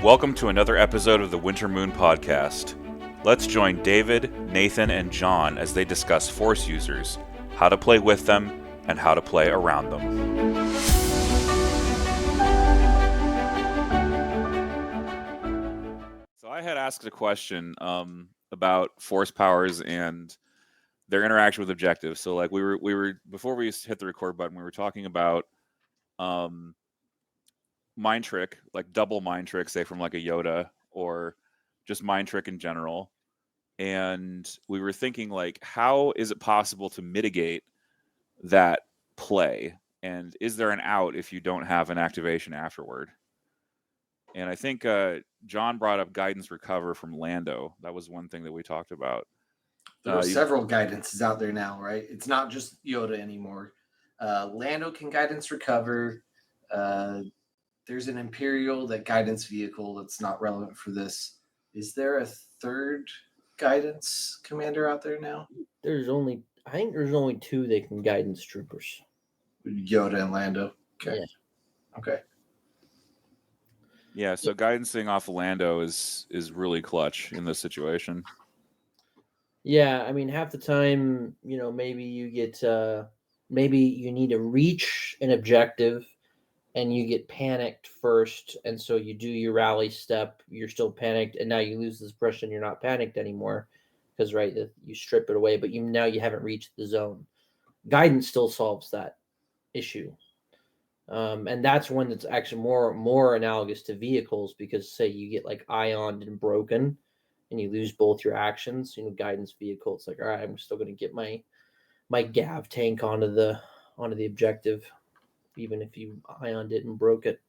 Welcome to another episode of the Winter Moon Podcast. Let's join David, Nathan, and John as they discuss Force users, how to play with them, and how to play around them. So I had asked a question about Force powers and their interaction with objectives. So like we were before we hit the record button, we were talking about mind trick, like double mind trick, say from like a Yoda, or just mind trick in general. And we were thinking like, how is it possible to mitigate that play? And is there an out if you don't have an activation afterward? And I think John brought up guidance recover from Lando. That was one thing that we talked about. There are several guidances out there now, right? It's not just Yoda anymore. Lando can guidance recover. There's an Imperial that guidance vehicle that's not relevant for this. Is there a third guidance commander out there now? I think there's only two that can guidance troopers. Yoda and Lando. Okay. Yeah. Okay. Yeah, so guidancing off of Lando is really clutch in this situation. Yeah, I mean, half the time, maybe you get, maybe you need to reach an objective and you get panicked first. And so you do your rally step, you're still panicked, and now you lose this impression you're not panicked anymore because, right, you strip it away, but now you haven't reached the zone. Guidance still solves that issue. And that's one that's actually more analogous to vehicles because, say, you get like ioned and broken and you lose both your actions, guidance vehicle, it's like, all right, I'm still going to get my Gav tank onto the objective, even if you ioned it and broke it.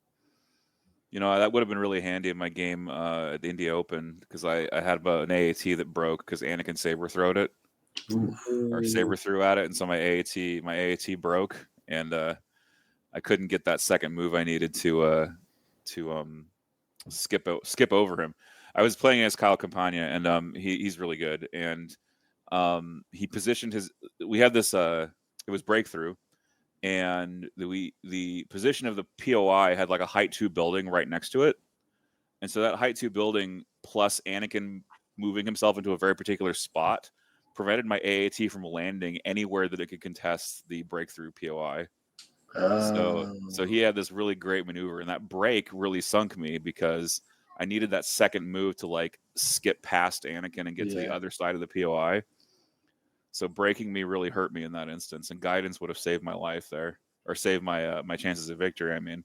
That would have been really handy in my game at the India Open because I had about an AAT that broke because Anakin saber throwed it. Or saber threw at it, and so my AAT broke, and I couldn't get that second move I needed to skip over him. I was playing as Kyle Campagna, and he's really good, and he positioned his. We had this. It was breakthrough, and the position of the POI had like a height 2 building right next to it, and so that height 2 building plus Anakin moving himself into a very particular spot prevented my AAT from landing anywhere that it could contest the breakthrough POI. So he had this really great maneuver, and that break really sunk me because I needed that second move to like skip past Anakin and get to the other side of the POI. So breaking me really hurt me in that instance, and guidance would have saved my life there, or saved my my chances of victory. I mean,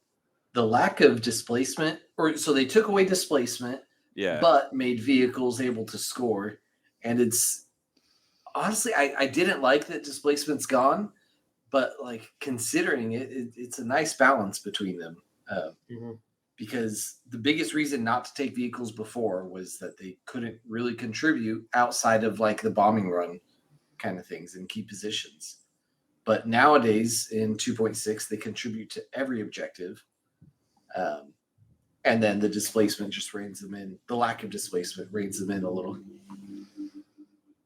the lack of displacement, so they took away displacement, but made vehicles able to score, and it's honestly I didn't like that displacement's gone. But like considering it's a nice balance between them, because the biggest reason not to take vehicles before was that they couldn't really contribute outside of like the bombing run kind of things and key positions. But nowadays in 2.6, they contribute to every objective, and then the displacement just reins them in. The lack of displacement reins them in a little.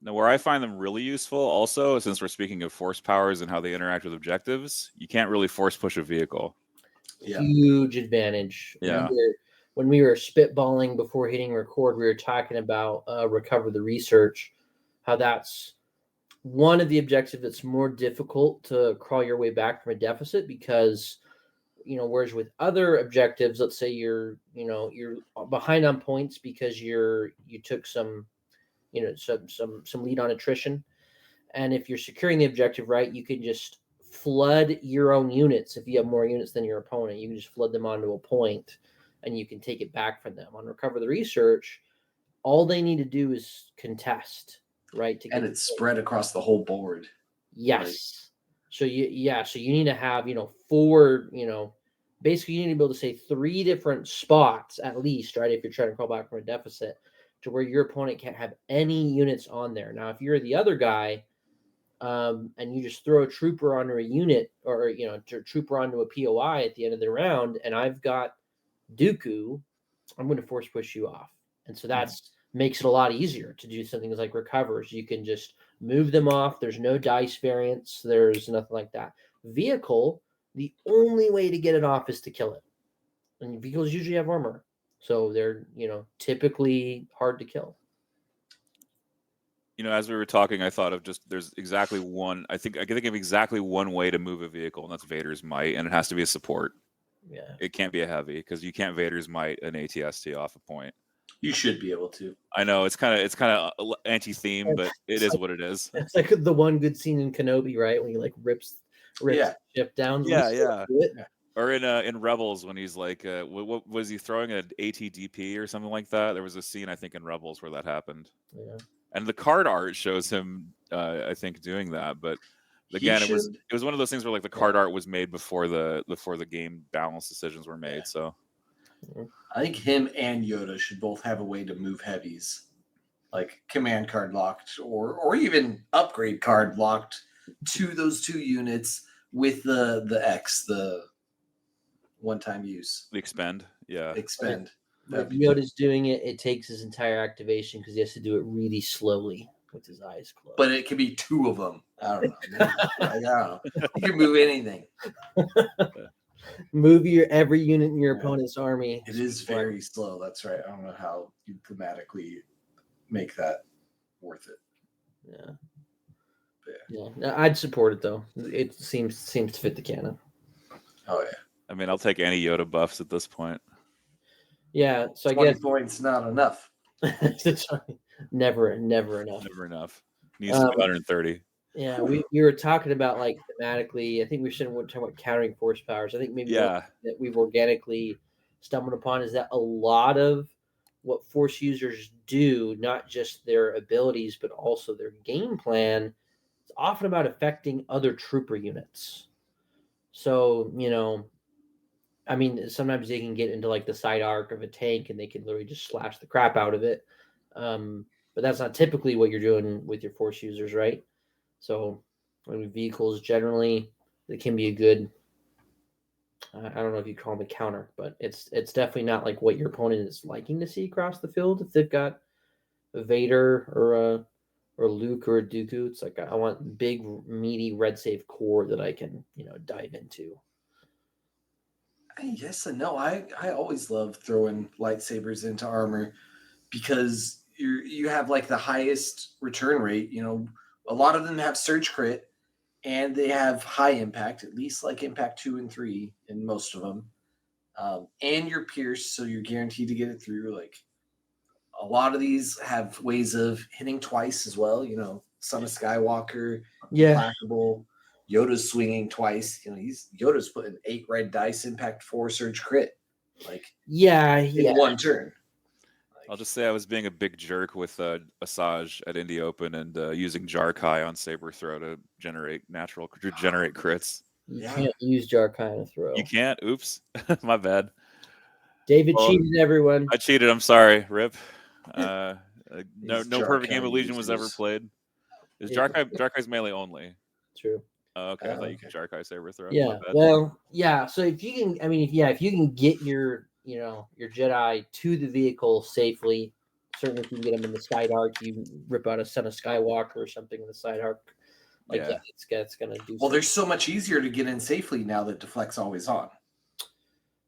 Now, where I find them really useful also, since we're speaking of force powers and how they interact with objectives, you can't really force push a vehicle. Yeah. Huge advantage. Yeah. When we were spitballing before hitting record, we were talking about recover the research, how that's one of the objectives that's more difficult to crawl your way back from a deficit because, whereas with other objectives, let's say you're behind on points because you took some lead on attrition. And if you're securing the objective right, you can just flood your own units. If you have more units than your opponent, you can just flood them onto a point and you can take it back from them. On recover the research, all they need to do is contest, right? And it's spread across the whole board. Yes. Right? So you need to have, 4, basically you need to be able to say 3 different spots at least, right? If you're trying to crawl back from a deficit, to where your opponent can't have any units on there. Now, if you're the other guy, and you just throw a trooper onto a unit, or a trooper onto a POI at the end of the round, and I've got Dooku, I'm going to force push you off, and so that's makes it a lot easier to do something like recovers. You can just move them off. There's no dice variance. There's nothing like that. Vehicle, the only way to get it off is to kill it, and vehicles usually have armor. So they're, typically hard to kill. As we were talking, I thought of there's exactly one. I can think of exactly one way to move a vehicle, and that's Vader's Might, and it has to be a support. Yeah. It can't be a heavy because you can't Vader's Might an ATST off a point. You should be able to. I know it's kind of anti-theme, but it is what it is. It's like the one good scene in Kenobi, right? When he like rips the ship down. Yeah. Or in Rebels when he's like, what was he throwing an ATDP or something like that? There was a scene I think in Rebels where that happened. Yeah. And the card art shows him, I think, doing that. But again, it was one of those things where like the card art was made before the game balance decisions were made. So I think him and Yoda should both have a way to move heavies, like command card locked or even upgrade card locked to those two units with the X, the one-time use. The expend, yeah. Expend. If Yoda's doing it, it takes his entire activation because he has to do it really slowly with his eyes closed. But it can be two of them. I don't know. I don't know. You can move anything. Move every unit in your opponent's army. It is very slow. That's right. I don't know how you thematically make that worth it. Yeah. No, I'd support it though. It seems to fit the canon. Oh yeah. I mean, I'll take any Yoda buffs at this point. Yeah, so I 20 guess points not enough. Never enough. Never enough. Needs to be 130. Yeah, we were talking about like thematically. I think we shouldn't talk about countering force powers. I think maybe that we've organically stumbled upon is that a lot of what force users do, not just their abilities, but also their game plan, is often about affecting other trooper units. So, I mean, sometimes they can get into like the side arc of a tank and they can literally just slash the crap out of it. But that's not typically what you're doing with your force users, right? So, vehicles generally, they can be a good. I don't know if you call them a counter, but it's definitely not like what your opponent is liking to see across the field. If they've got a Vader or Luke or a Dooku, it's like I want big, meaty red save core that I can dive into. Yes and no. I always love throwing lightsabers into armor because you have like the highest return rate. A lot of them have surge crit and they have high impact, at least like impact 2 and 3 in most of them. And you're pierced, so you're guaranteed to get it through. Like a lot of these have ways of hitting twice as well. Son of Skywalker, Implacable. Yoda's swinging twice. Yoda's putting 8 red dice, impact 4, surge crit. In one turn. I'll just say I was being a big jerk with Asajj at Indie Open and using Jarkai on Saber Throw to generate crits. You can't use Jarkai on a throw. You can't? Oops. My bad. David cheated, everyone. I cheated. I'm sorry. Rip. No perfect game of Legion was ever played. Is Jarkai's melee only? True. Okay, I thought you could Jarkai Saber Throw. Yeah. Well, yeah. So if you can, if you can get your Jedi to the vehicle safely, certainly if you can get them in the side arc, you rip out a Son of Skywalker or something in the side arc. It's gonna do. Well, they're so much easier to get in safely now that Deflect's always on.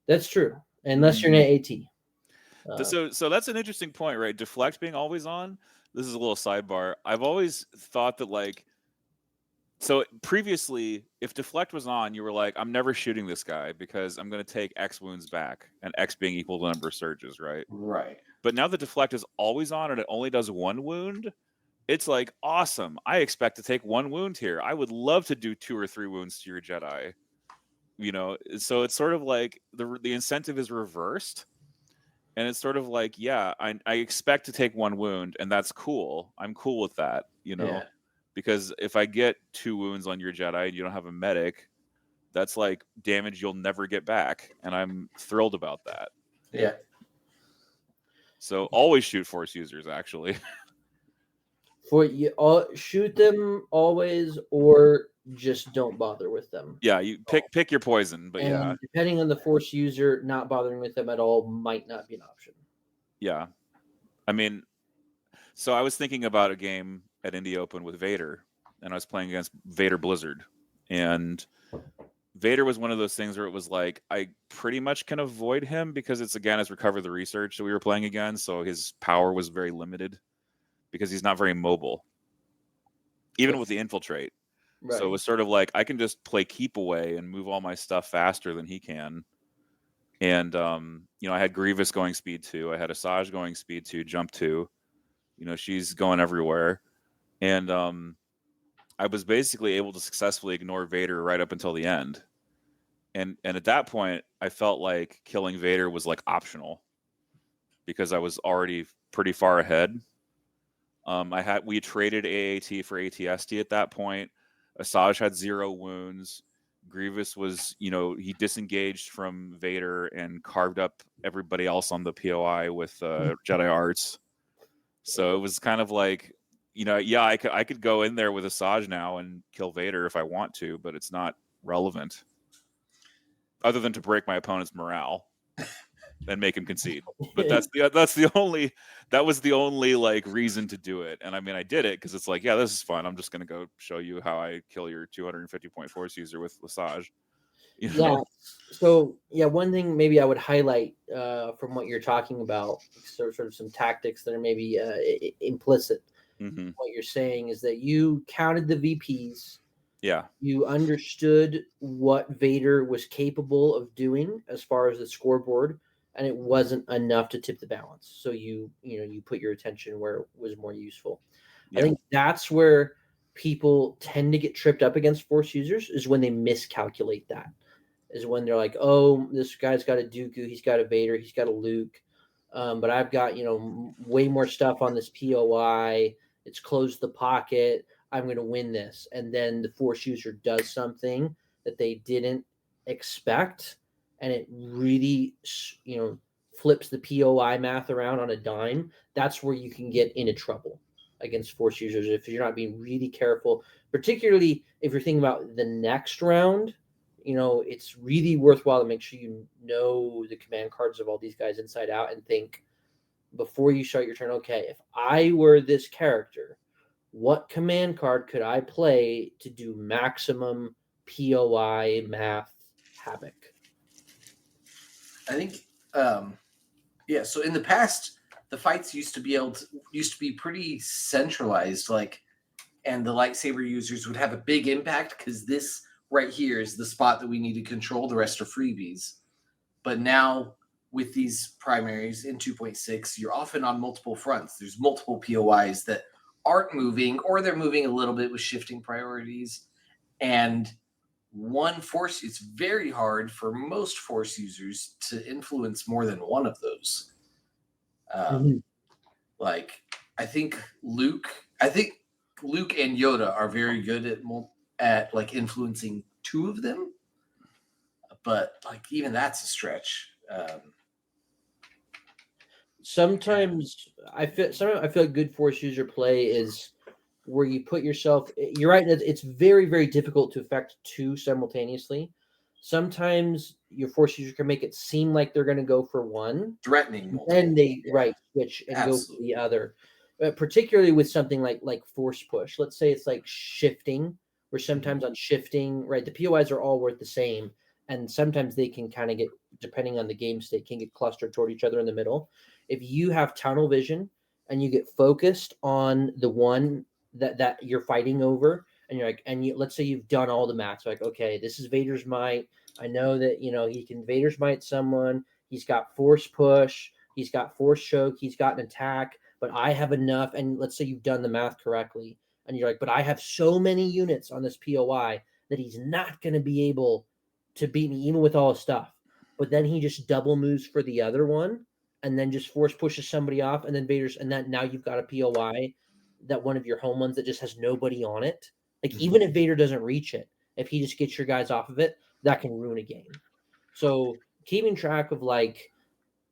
That's true, unless you're in AT. So that's an interesting point, right? Deflect being always on. This is a little sidebar. I've always thought that so previously, if Deflect was on, you were like, I'm never shooting this guy because I'm going to take X wounds back, and X being equal to the number of surges, right? Right. But now the Deflect is always on and it only does 1 wound. It's like, awesome. I expect to take 1 wound here. I would love to do 2 or 3 wounds to your Jedi. So it's sort of like the incentive is reversed. And it's sort of like, I expect to take 1 wound, and that's cool. I'm cool with that, Yeah. Because if I get 2 wounds on your Jedi and you don't have a medic, that's like damage you'll never get back. And I'm thrilled about that. Yeah. So always shoot force users, actually. Shoot them always, or just don't bother with them. Yeah, you pick your poison, but depending on the force user, not bothering with them at all might not be an option. Yeah. I mean, so I was thinking about a game at Indie Open with Vader, and I was playing against Vader Blizzard, and Vader was one of those things where it was like, I pretty much can avoid him because it's Recover the Research that we were playing again, so his power was very limited because he's not very mobile, even with the Infiltrate. Right. So it was sort of like, I can just play Keep Away and move all my stuff faster than he can. And, I had Grievous going speed 2. I had Asajj going speed 2, jump 2. She's going everywhere. And I was basically able to successfully ignore Vader right up until the end. And at that point, I felt like killing Vader was like optional because I was already pretty far ahead. We traded AAT for ATST at that point. Asajj had 0 wounds. Grievous was, he disengaged from Vader and carved up everybody else on the POI with Jedi Arts. So it was kind of like, I could go in there with Asajj now and kill Vader if I want to, but it's not relevant, other than to break my opponent's morale and make him concede. But that was the only like reason to do it. And I mean, I did it because it's like, yeah, this is fun. I'm just gonna go show you how I kill your 250-point Force user with Asajj. Yeah. So one thing maybe I would highlight from what you're talking about, sort of some tactics that are maybe implicit. Mm-hmm. What you're saying is that you counted the VPs. Yeah. You understood what Vader was capable of doing as far as the scoreboard, and it wasn't enough to tip the balance. So you put your attention where it was more useful. Yeah. I think that's where people tend to get tripped up against Force users, is when they miscalculate that. Is when they're like, oh, this guy's got a Dooku, he's got a Vader, he's got a Luke, but I've got way more stuff on this POI. It's closed the pocket. I'm going to win this. And then the Force user does something that they didn't expect, and it really, flips the POI math around on a dime. That's where you can get into trouble against Force users if you're not being really careful, particularly if you're thinking about the next round. It's really worthwhile to make sure you know the command cards of all these guys inside out and think before you start your turn, okay, if I were this character, what command card could I play to do maximum POI math havoc? I think, so in the past, the fights used to be pretty centralized, and the lightsaber users would have a big impact because this right here is the spot that we need to control. The rest are freebies. But now with these primaries in 2.6, you're often on multiple fronts. There's multiple POIs that aren't moving, or they're moving a little bit with shifting priorities. And it's very hard for most Force users to influence more than one of those. I think Luke and Yoda are very good at influencing 2 of them, but even that's a stretch. Sometimes I feel a good Force user play is where you put yourself. You're right. It's very, very difficult to affect 2 simultaneously. Sometimes your Force user can make it seem like they're going to go for one, threatening, and they switch and go for the other. Particularly with something like Force Push. Let's say it's like shifting, where sometimes on shifting, right, the POIs are all worth the same, and sometimes they can kind of get, depending on the game state, can get clustered toward each other in the middle. If you have tunnel vision and you get focused on the one that you're fighting over, and you're like, let's say you've done all the math, like, okay, this is Vader's might. I know that he can Vader's might someone. He's got Force Push. He's got Force Choke. He's got an attack. But I have enough, and let's say you've done the math correctly, and you're like, but I have so many units on this POI that he's not going to be able to beat me, even with all his stuff. But then he just double moves for the other one, and then just Force pushes somebody off, and then now you've got a POI, that one of your home ones that just has nobody on it. Even if Vader doesn't reach it, if he just gets your guys off of it, that can ruin a game. So keeping track of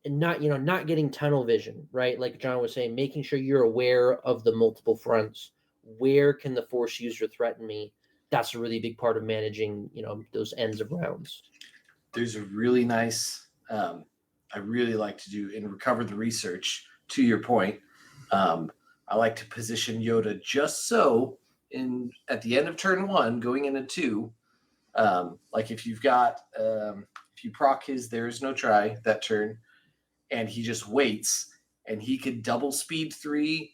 and not getting tunnel vision, right? Like John was saying, making sure you're aware of the multiple fronts. Where can the Force user threaten me? That's a really big part of managing, those ends of rounds. There's a really nice, I really like to do in Recover the Research, to your point. I like to position Yoda just so at the end of turn 1, going into 2, Like if you've got if you proc his there is no try that turn, and he just waits, and he could double speed 3,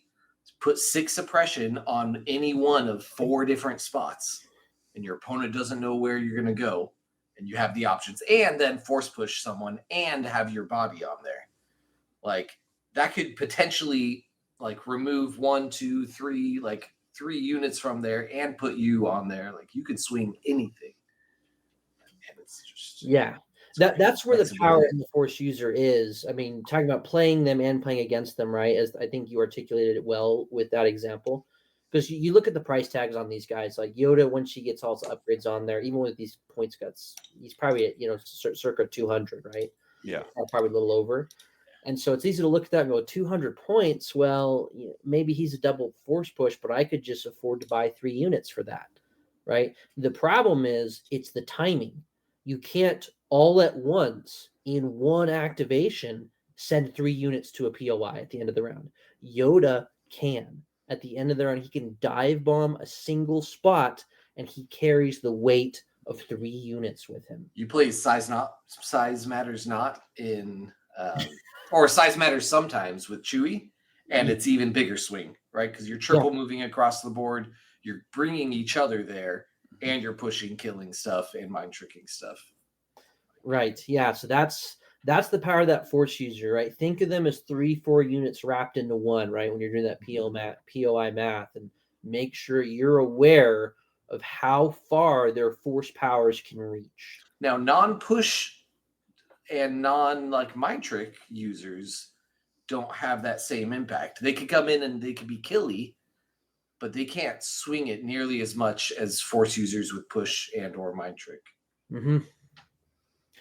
put 6 suppression on any one of 4 different spots, and your opponent doesn't know where you're going to go, and you have the options, and then force push someone and have your body on there. Like that could potentially like remove 1, 2, 3, like 3 units from there and put you on there. Like you could swing anything. And it's just that's where the power in the force user is. I mean, talking about playing them and playing against them, right? As I think you articulated it well with that example. Because you look at the price tags on these guys, like Yoda, when she gets all the upgrades on there, even with these points cuts, he's probably at circa 200, right? Yeah, probably a little over. And so it's easy to look at that and go 200 points. Well, maybe he's a double force push, but I could just afford to buy 3 units for that, right? The problem is it's the timing. You can't all at once in one activation send 3 units to a POI at the end of the round. Yoda can. At the end of the round, he can dive bomb a single spot, and he carries the weight of 3 units with him. You play size matters not in or size matters sometimes with Chewie, and it's even bigger swing, right? Because you're triple moving across the board, you're bringing each other there, and you're pushing, killing stuff, and mind tricking stuff. Right. Yeah. So that's the power of that force user, right? Think of them as 3-4 units wrapped into one, right? When you're doing that POI math, and make sure you're aware of how far their force powers can reach. Now, non-push and non-like mind trick users don't have that same impact. They could come in and they could be killy, but they can't swing it nearly as much as force users with push and or mind trick. Mm-hmm.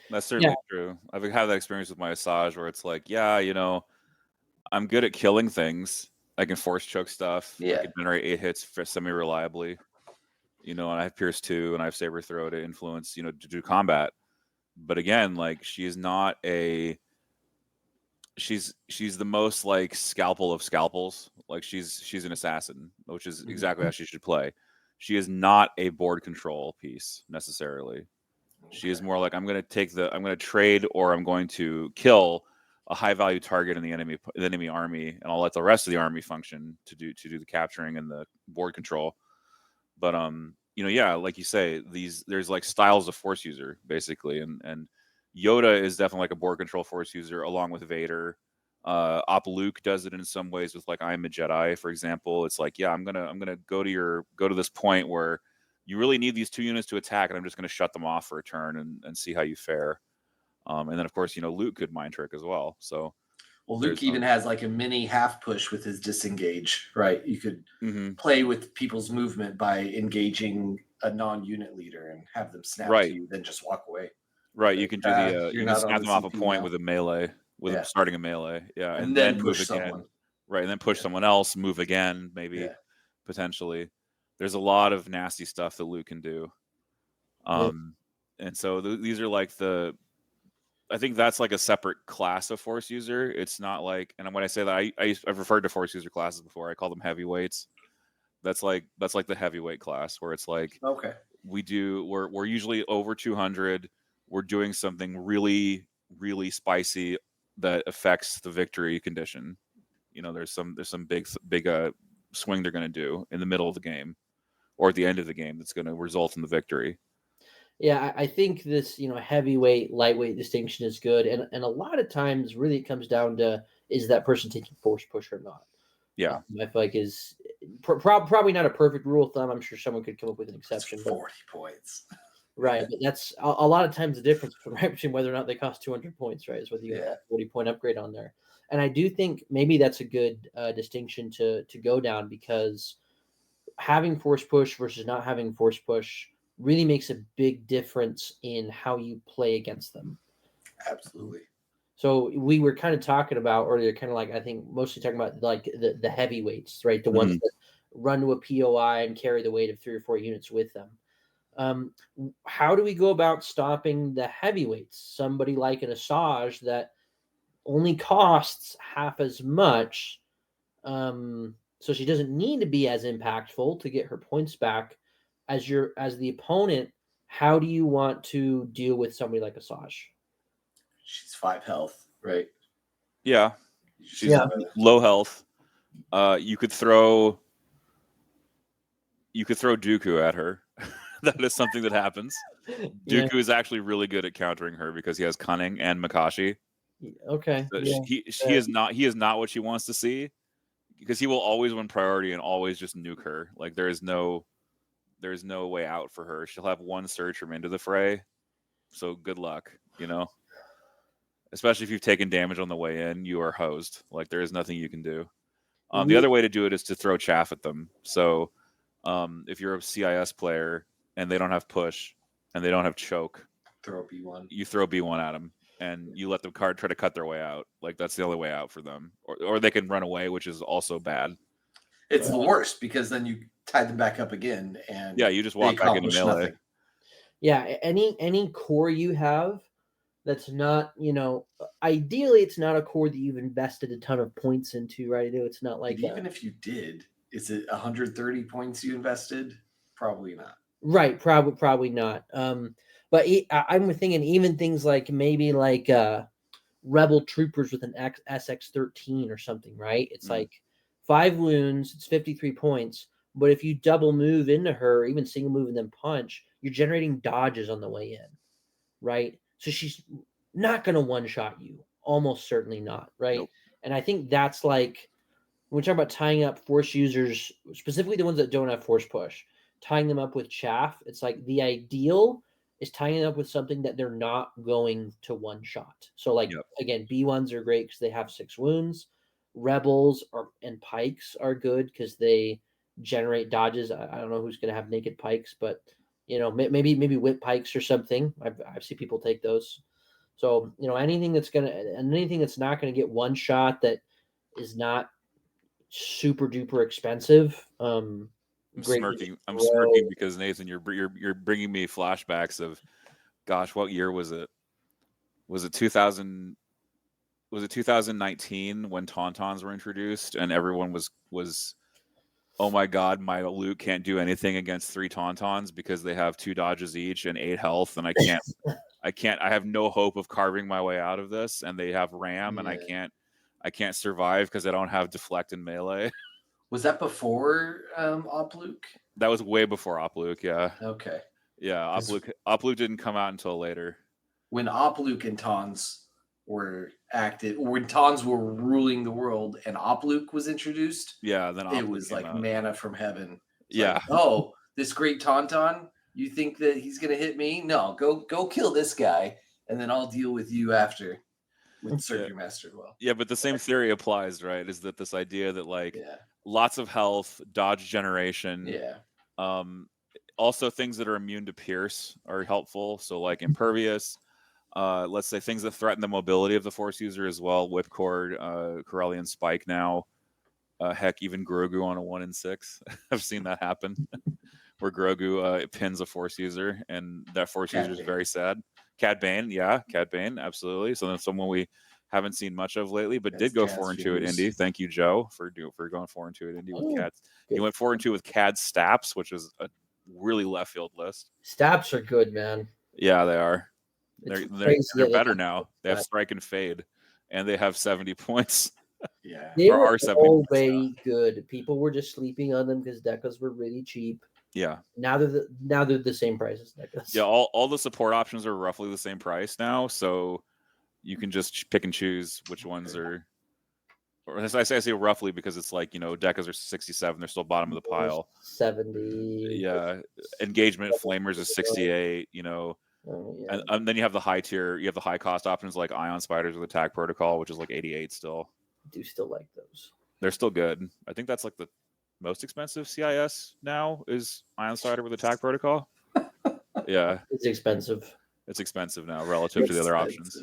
That's certainly true. I've had that experience with my Asajj where it's like, I'm good at killing things. I can force choke stuff. I can generate 8 hits semi-reliably. And I have Pierce 2 and I have Saber Throw to influence, to do combat. But again, like she's the most like scalpel of scalpels. Like she's an assassin, which is exactly how she should play. She is not a board control piece necessarily. She is more like I'm going to trade, or I'm going to kill a high value target in the enemy army, and I'll let the rest of the army function to do the capturing and the board control. But like you say, there's like styles of force user basically, and Yoda is definitely like a board control force user along with Vader. Op Luke does it in some ways with like I Am a Jedi, for example. It's like, I'm gonna go to this point where you really need these 2 units to attack, and I'm just going to shut them off for a turn and see how you fare. And then, of course, Luke could mind trick as well. So, Luke even has like a mini half push with his disengage, right? You could play with people's movement by engaging a non-unit leader and have them snap to you, then just walk away. Right. You can do you can snap them off a point with a melee, them starting a melee. Yeah. And then move push again. Someone. Right. And then push someone else, move again, maybe potentially. There's a lot of nasty stuff that Luke can do. And so these are like I think that's like a separate class of force user. It's not like, and when I say that, I've referred to force user classes before. I call them heavyweights. That's like the heavyweight class where it's like, we're usually over 200. We're doing something really, really spicy that affects the victory condition. There's some big swing they're going to do in the middle of the game or at the end of the game that's going to result in the victory. Yeah, I think this, heavyweight, lightweight distinction is good. And a lot of times really it comes down to, is that person taking force push or not? Yeah. I feel like is probably not a perfect rule of thumb. I'm sure someone could come up with an exception. 40 points. Right. But that's a lot of times the difference between whether or not they cost 200 points, right? Is whether you have that 40-point upgrade on there. And I do think maybe that's a good distinction to go down, because having force push versus not having force push really makes a big difference in how you play against them. Absolutely. So we were kind of talking about earlier, kind of like, I think mostly talking about like the heavyweights, right? The ones that run to a POI and carry the weight of 3 or 4 units with them. How do we go about stopping the heavyweights? Somebody like an Asajj that only costs half as much. So she doesn't need to be as impactful to get her points back as the opponent how do you want to deal with somebody like Asajj? She's 5 health, right? Yeah, she's low health. You could throw Dooku at her. That is something that happens. Dooku is actually really good at countering her because he has cunning and Makashi. Okay. So he is not what she wants to see, because he will always win priority and always just nuke her. Like there is no way out for her. She'll have one surge from into the fray. So good luck, Especially if you've taken damage on the way in, you are hosed. Like there is nothing you can do. The other way to do it is to throw chaff at them. So if you're a CIS player and they don't have push and they don't have choke, throw B1. You throw B1 at them and you let the card try to cut their way out. Like that's the only way out for them. Or they can run away, which is also bad. It's the worst because then you tie them back up again and you just walk back into melee. Nothing. Yeah, any core you have that's not, ideally it's not a core that you've invested a ton of points into, right? It's not like even if you did, is it 130 points you invested? Probably not. Right, probably not. But I'm thinking even things like maybe like Rebel Troopers with an SX-13 or something, right? It's like 5 wounds, it's 53 points. But if you double move into her, even single move and then punch, you're generating dodges on the way in, right? So she's not going to one-shot you. Almost certainly not, right? Nope. And I think that's like, when we talk about tying up force users, specifically the ones that don't have force push, tying them up with chaff, it's like the ideal is tying them up with something that they're not going to one-shot. So like, again, B1s are great because they have 6 wounds. Rebels and pikes are good because they generate dodges. I don't know who's going to have naked pikes, but maybe whip pikes or something. I've seen people take those. So anything that's not going to get one shot that is not super duper expensive. I'm smirking because Nathan, you're bringing me flashbacks of, gosh, what year was it? Was it 2000? Was it 2019 when Tauntauns were introduced and everyone was oh my god, my Luke can't do anything against 3 Tauntauns because they have 2 dodges each and 8 health, and I have no hope of carving my way out of this, and they have ram and I can't survive because I don't have deflect and melee. Was that before Op Luke? That was way before Op Luke, yeah. Okay. Yeah, Op Luke didn't come out until later. When Op Luke and Tons were active, when Tons were ruling the world and Op Luke was introduced, then it was like manna from heaven. It's like, oh, this great Tauntaun, you think that he's gonna hit me? No, go kill this guy, and then I'll deal with you after. With Surgery Master as well. Yeah, but the same theory applies, right? Is that this idea that lots of health, dodge generation. Yeah. Also things that are immune to pierce are helpful. So like impervious. Let's say things that threaten the mobility of the force user as well. Whipcord, Corellian Spike now. Heck, even Grogu on a 1 in 6. I've seen that happen. Where Grogu pins a force user, and that force user is very sad. Cad Bane, absolutely. So that's someone we haven't seen much of lately, but did go 4-2 at Indy. Thank you, Joe, for going 4-2 at Indy with Cad. He went 4-2 with Cad Staps, which is a really left field list. Staps are good, man. Yeah, they are. They're better now. They have strike and fade, and they have 70 points. Yeah, they were already good. People were just sleeping on them because decos were really cheap. Yeah. Now they're the same price as decos. Yeah, all the support options are roughly the same price now, so you can just pick and choose which ones are. Or I say roughly because it's like decos are 67, they're still bottom of the pile. 70. Yeah, engagement flamers is 68. And then you have the high tier, you have the high cost options like Ion Spiders with Attack Protocol, which is like 88 still. I do still like those. They're still good. I think that's like the most expensive CIS now is Ion Spider with Attack Protocol. Yeah. It's expensive. It's expensive now relative to the other options.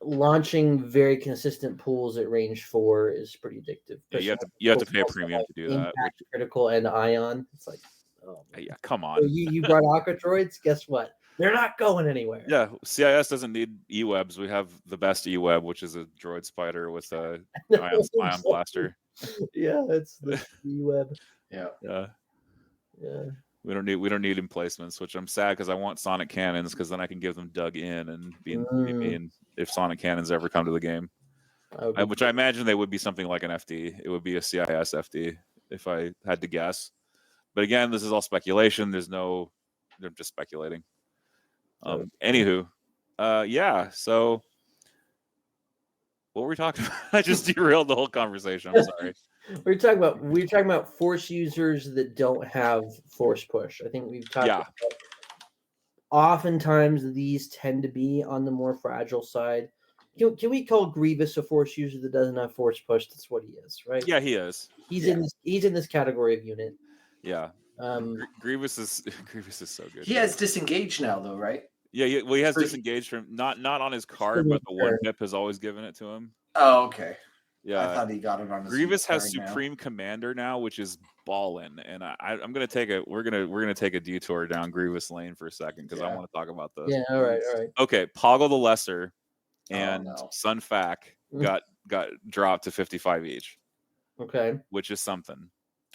Launching very consistent pools at range 4 is pretty addictive. Yeah, you have to pay a premium to do that. Critical and Ion. It's like, oh man. Yeah, come on. So you brought Aquatroids? Guess what? They're not going anywhere. Yeah, CIS doesn't need E-Webs. We have the best E-Web, which is a droid spider with a ion blaster. Yeah, it's the E-Web. Yeah. Yeah. We don't need emplacements, which I'm sad because I want sonic cannons because then I can give them dug in and be mean if sonic cannons ever come to the game. Which I imagine they would be something like an FD. It would be a CIS FD if I had to guess. But again, this is all speculation. They're just speculating. Anywho, yeah. So what were we talking about? I just derailed the whole conversation. I'm sorry. We're talking about force users that don't have force push. I think we've talked about oftentimes these tend to be on the more fragile side. Can we call Grievous a force user that doesn't have force push? That's what he is, right? Yeah, he is. He's in this category of unit. Yeah. Grievous is so good. He has disengaged now, though, right? Yeah. Well, he has disengaged from not on his card, but the one pip has always given it to him. Oh, okay. Yeah, I thought he got it on his Grievous has card Supreme now. Commander now, which is ballin', and I'm gonna take we're gonna take a detour down Grievous Lane for a second because I want to talk about this. Yeah, all right. Okay, Poggle the Lesser and Sun Fac got dropped to 55 each. Okay, which is something.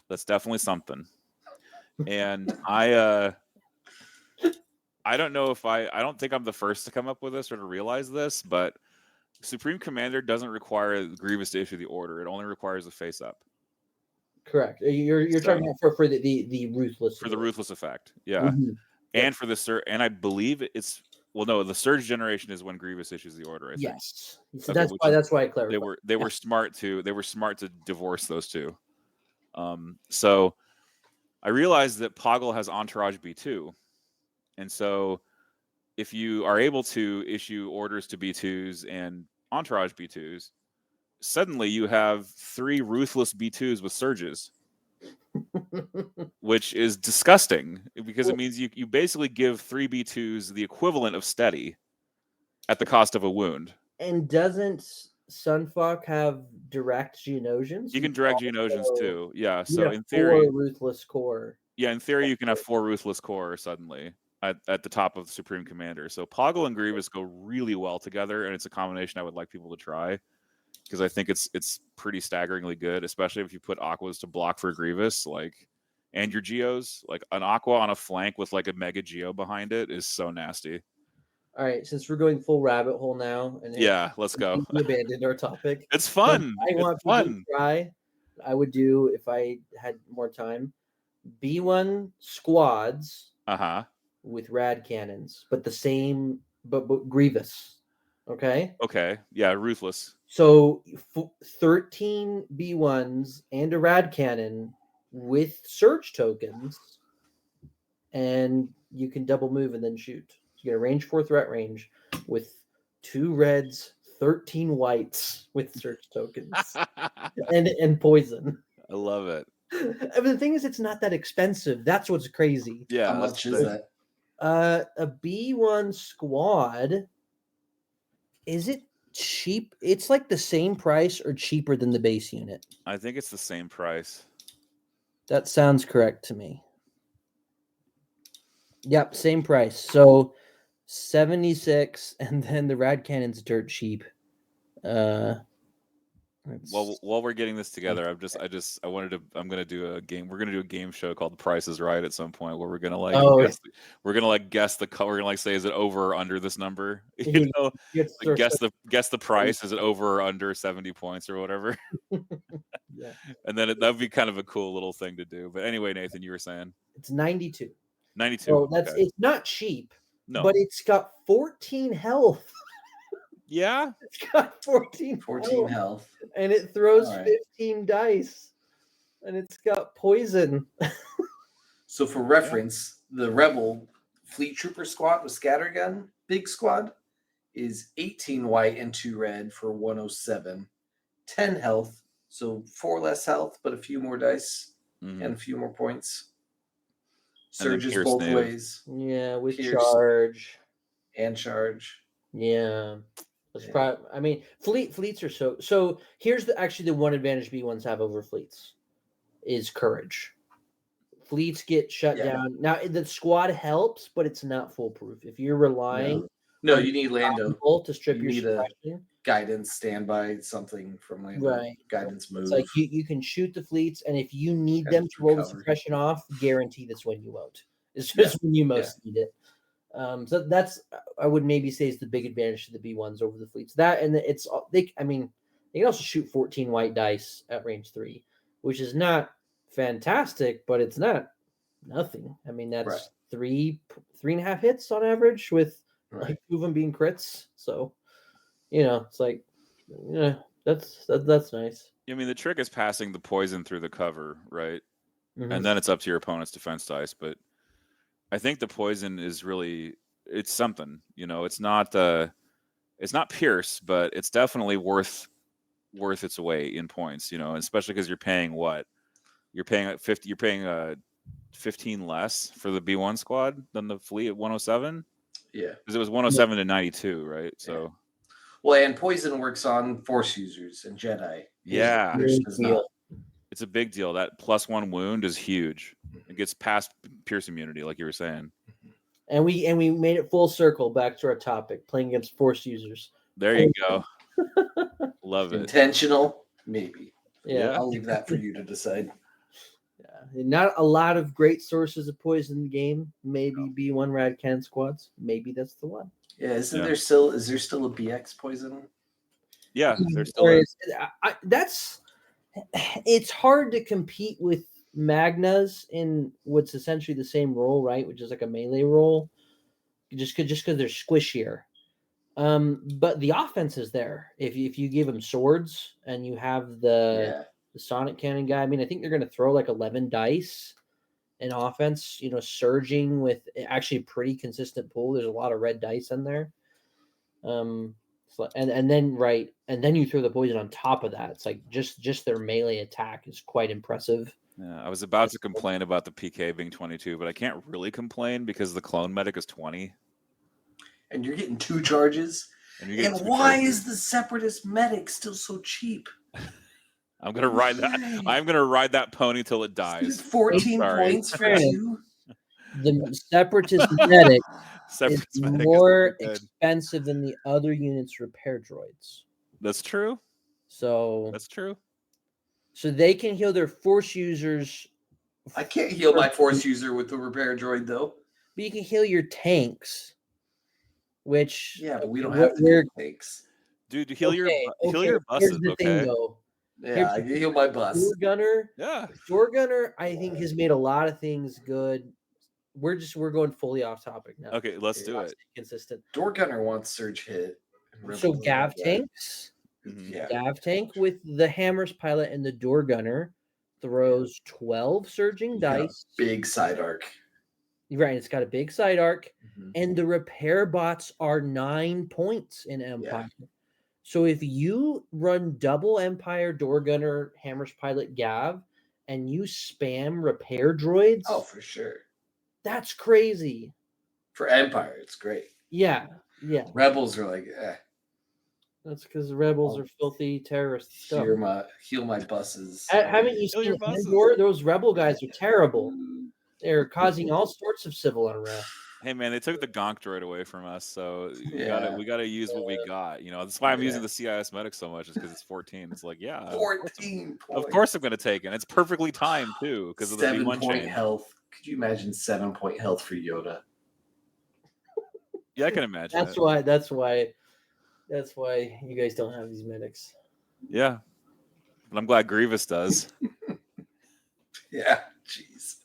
That's definitely something. And I don't know if I don't think I'm the first to come up with this or to realize this, but Supreme Commander doesn't require Grievous to issue the order. It only requires a face up. Correct. You're talking about for the ruthless. For the ruthless effect. Yeah. Mm-hmm. And for the surge, and I believe it's the surge generation is when Grievous issues the order, I think. Yes. So that's why I clarified. They were smart to divorce those two. So I realized that Poggle has Entourage B2. And so if you are able to issue orders to B2s and Entourage B2s, suddenly you have 3 ruthless B2s with surges, which is disgusting because it means you basically give 3 B2s the equivalent of steady at the cost of a wound. And doesn't Sunfuck have direct Geonosians? You can direct Geonosians too. Yeah. So in theory, 4 ruthless core. Yeah, in theory, you can have 4 ruthless core suddenly at the top of the Supreme Commander. So Poggle and Grievous go really well together, and it's a combination I would like people to try because I think it's pretty staggeringly good, especially if you put Aquas to block for Grievous, and your Geos. Like an Aqua on a flank with like a Mega Geo behind it is so nasty. All right, since we're going full rabbit hole now, and let's go. We abandoned our topic. It's fun. I want people to try. I would do if I had more time. B1 squads with rad cannons, but the same, but Grievous. Okay. Yeah, ruthless. So 13 B1s and a rad cannon with surge tokens, and you can double move and then shoot. You get a range 4 threat range with 2 reds, 13 whites with surge tokens, and poison. I love it. I mean, the thing is, it's not that expensive. That's what's crazy. Yeah, how much is that? A B1 squad. Is it cheap? It's like the same price or cheaper than the base unit. I think it's the same price. That sounds correct to me. Yep, same price. So 76, and then the rad cannon's dirt cheap. While we're getting this together, I'm gonna do a game. We're gonna do a game show called The Price is Right at some point where we're gonna guess the color. We're gonna say, is it over or under this number? Guess the price. Is it over or under 70 points or whatever? Yeah. And then that'd be kind of a cool little thing to do. But anyway, Nathan, you were saying it's 92. 92. So it's not cheap. No, but it's got 14 health. Yeah, it's got 14 health, and it throws 15 dice, and it's got poison. So for reference, the Rebel Fleet Trooper squad with Scattergun, big squad, is 18 white and 2 red for 107, 10 health, so 4 less health, but a few more dice and a few more points. Surges both ways. Yeah, with charge. And charge. Yeah. I mean, fleets are so. Here's the one advantage B1s have over fleets is courage. Fleets get shut down. Now the squad helps, but it's not foolproof. If you're relying, no, you need Lando to strip your suppression. guidance, standby, something from land. Right. Guidance move. It's like you can shoot the fleets, and if you need them to roll the suppression off, guarantee that's when you won't. It's just when you most need it. So that's, I would maybe say, is the big advantage to the B1s over the fleets. That, and it's they can also shoot 14 white dice at range 3, which is not fantastic, but it's not nothing. I mean, that's 3.5 hits on average, with like 2 of them being crits. So it's like, yeah, that's nice. I mean, the trick is passing the poison through the cover, right? Mm-hmm. And then it's up to your opponent's defense dice. But I think the poison is really, it's something. It's not Pierce, but it's definitely worth its weight in points. Especially because you're paying what? You're paying 50. You're paying 15 less for the B1 squad than the fleet at 107. Yeah, because it was 107 to 92, right? So. Yeah. Well, and poison works on Force users and Jedi. Yeah, does not. It's a big deal. That +1 wound is huge. It gets past Pierce immunity, like you were saying. And we made it full circle back to our topic: playing against Force users. There you go. Love it. Intentional, maybe. Yeah, I'll leave that for you to decide. Yeah, not a lot of great sources of poison in the game. Maybe B1 Rad Cannon squads. Maybe that's the one. Yeah, is there still a BX poison? Yeah, there's still. It's hard to compete with Magnas in what's essentially the same role, right? Which is like a melee role, just because they're squishier. But the offense is there. If you give them swords and you have the Sonic Cannon guy, I mean, I think they're going to throw like 11 dice in offense. Surging with actually a pretty consistent pool. There's a lot of red dice in there. And then you throw the poison on top of that. It's like just their melee attack is quite impressive. Yeah, I was about to complain about the PK being 22, but I can't really complain because the clone medic is 20. And you're getting 2 charges. And why is the Separatist medic still so cheap? I'm gonna ride that. I'm gonna ride that pony till it dies. 14 points for 2. The Separatist medic is more expensive than the other units' repair droids. That's true. That's true. So they can heal their Force users. I can't heal my Force user with the repair droid, though. But you can heal your tanks. Which but we don't have to heal tanks. Dude, heal your buses. Here's the thing, though. Yeah, I can heal my bus. Door Gunner. Yeah. Door Gunner, I think, has made a lot of things good. We're going fully off topic now. Okay, let's do it. Consistent. Door Gunner wants surge hit. So Gav tanks. Mm-hmm. Yeah. Gav tank with the Hammers pilot and the Door Gunner throws 12 surging dice. Big side arc. Right, it's got a big side arc, and the repair bots are 9 points in Empire. Yeah. So if you run double Empire, Door Gunner, Hammers pilot, Gav, and you spam repair droids, for sure, that's crazy. For Empire, it's great. Yeah. Rebels are like, That's because the Rebels are filthy terrorists. Heal my buses. Haven't you seen Andor? Those Rebel guys are terrible. They're causing all sorts of civil unrest. Hey man, they took the Gonk droid away from us, so we gotta use what we got. That's why I'm using the CIS medic so much, is because it's 14. It's like 14 points. Of course I'm gonna take it. It's perfectly timed too, because of the B1 7-point chain. Health. Could you imagine 7-point health for Yoda? Yeah, I can imagine. That's why you guys don't have these medics. Yeah, but I'm glad Grievous does. Yeah, jeez.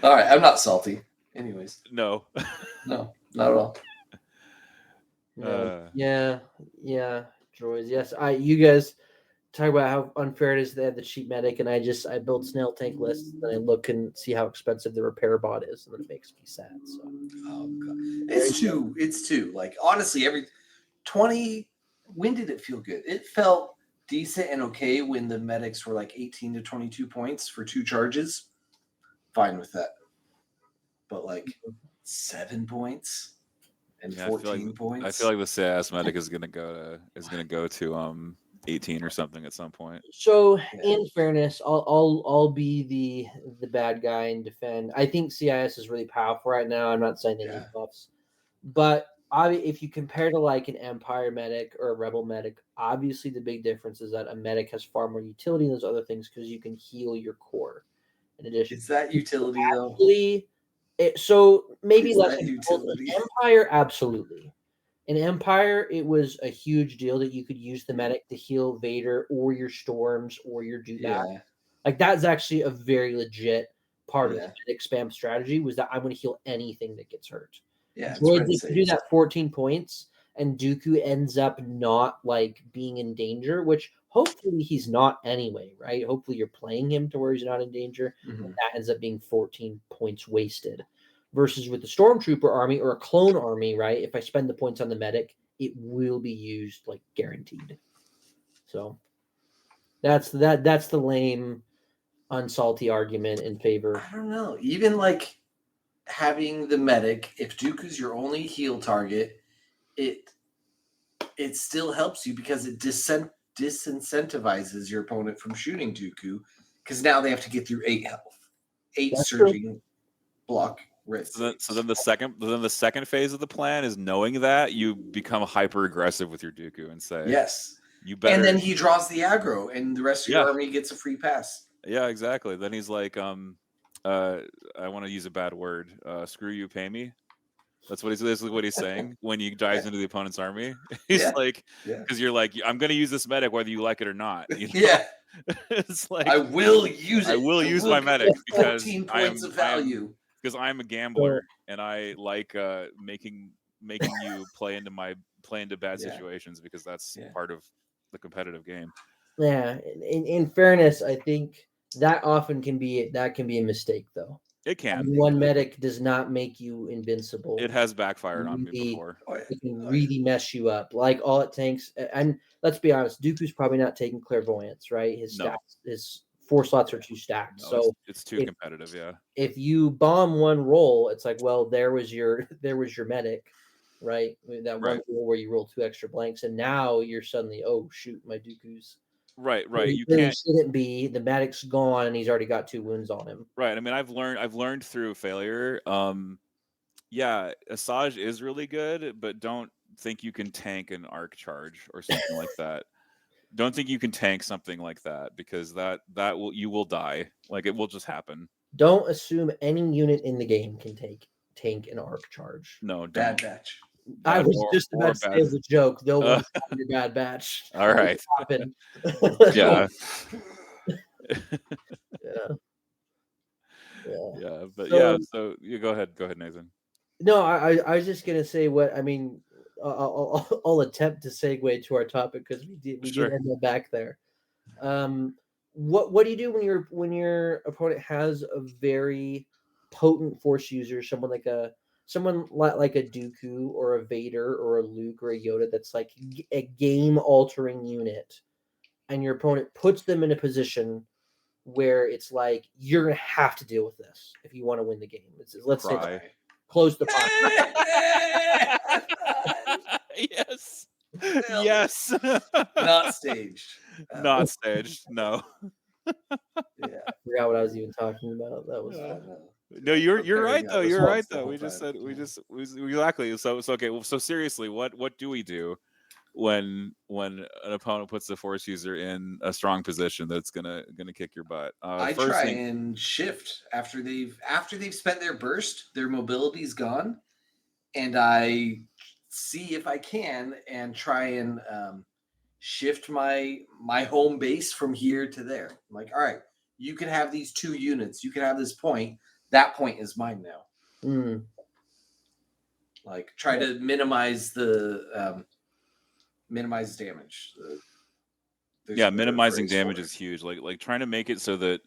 All right, I'm not salty. Anyways, no, not at all. Yeah, droids. Yes, you guys talk about how unfair it is they have the cheap medic, and I build snail tank lists, and I look and see how expensive the repair bot is, and it makes me sad. So, God. It's two. Like honestly, every 20. When did it feel good? It felt decent and okay when the medics were like 18 to 22 points for 2 charges. Fine with that. But like 7 points and 14 points. I feel like the CIS medic is gonna go to 18 or something at some point. So in fairness, I'll be the bad guy and defend. I think CIS is really powerful right now. I'm not saying they need buffs, but if you compare to like an Empire medic or a Rebel medic, obviously the big difference is that a medic has far more utility than those other things because you can heal your core. In addition, is that utility though? So maybe Is less that utility? Empire, absolutely. In Empire, it was a huge deal that you could use the medic to heal Vader or your storms or your dewback. Yeah. Like that's actually a very legit part of Yeah. the medic spam strategy was that I'm going to heal anything that gets hurt. Yeah, it's Droids, red if you do saves. that 14 points and Dooku ends up not like being in danger, which hopefully he's not anyway, right? Hopefully you're playing him to where he's not in danger. Mhm. And that ends up being 14 points wasted. Versus with the Stormtrooper army or a clone army, right? If I spend the points on the medic, it will be used like guaranteed. So that's the lame, unsalty argument in favor. I don't know. Even like having the medic, if Dooku's your only heal target, it still helps you because it disincentivizes your opponent from shooting Dooku because now they have to get through 8 health, 8 That's surging block risks. So then the second phase of the plan is knowing that you become hyper aggressive with your Dooku and say, yes, you better. And then he draws the aggro, and the rest of your army gets a free pass. Yeah, exactly. Then he's like, I want to use a bad word. Screw you, pay me. This is what he's saying when he dives into the opponent's army. He's like, because you're like, I'm going to use this medic whether you like it or not. You know? Yeah, it's like I will use it. I will use my medic because 14 points of value. Because I'm a gambler and I like making you play into bad situations because that's part of the competitive game. Yeah, in fairness, I think that often can be a mistake though. It can. One medic does not make you invincible. It has backfired on me before. It can really mess you up. Like all it takes, and let's be honest, Dooku's probably not taking clairvoyance, right? His his 4 slots are too stacked, so it's too competitive. Yeah. If you bomb one roll, it's like, well, there was your medic, right? That one roll where you roll 2 extra blanks, and now you're suddenly, oh shoot, my Dooku's. Right. You can't. Shouldn't be. The medic's gone, and he's already got 2 wounds on him. Right. I mean, I've learned through failure. Yeah, Asajj is really good, but don't think you can tank an arc charge or something like that. Don't think you can tank something like that because you will die. Like it will just happen. Don't assume any unit in the game can tank an arc charge. No, bad batch. I was just about to say as a joke. They'll one your bad batch. All right. Yeah. Yeah. But so you go ahead, Nathan. No, I was just gonna say what I mean. I'll attempt to segue to our topic because we did end up back there. What do you do when your opponent has a very potent force user, someone like a Dooku or a Vader or a Luke or a Yoda that's like a game altering unit, and your opponent puts them in a position where it's like you're gonna have to deal with this if you want to win the game. Let's say close the pot. Yes. Yes. Not staged. Not staged. No. Yeah. I forgot what I was even talking about. That was no. You're right though. You're right though. We exactly. So okay. Well, so seriously, what do we do when an opponent puts the force user in a strong position that's gonna kick your butt? I try and shift after they've spent their burst, their mobility's gone, and I see if I can and try and shift my home base from here to there. I'm like, all right, you can have these 2 units, you can have this point. That point is mine now. Like try to minimize the minimize damage. Minimizing damage is huge. Like trying to make it so that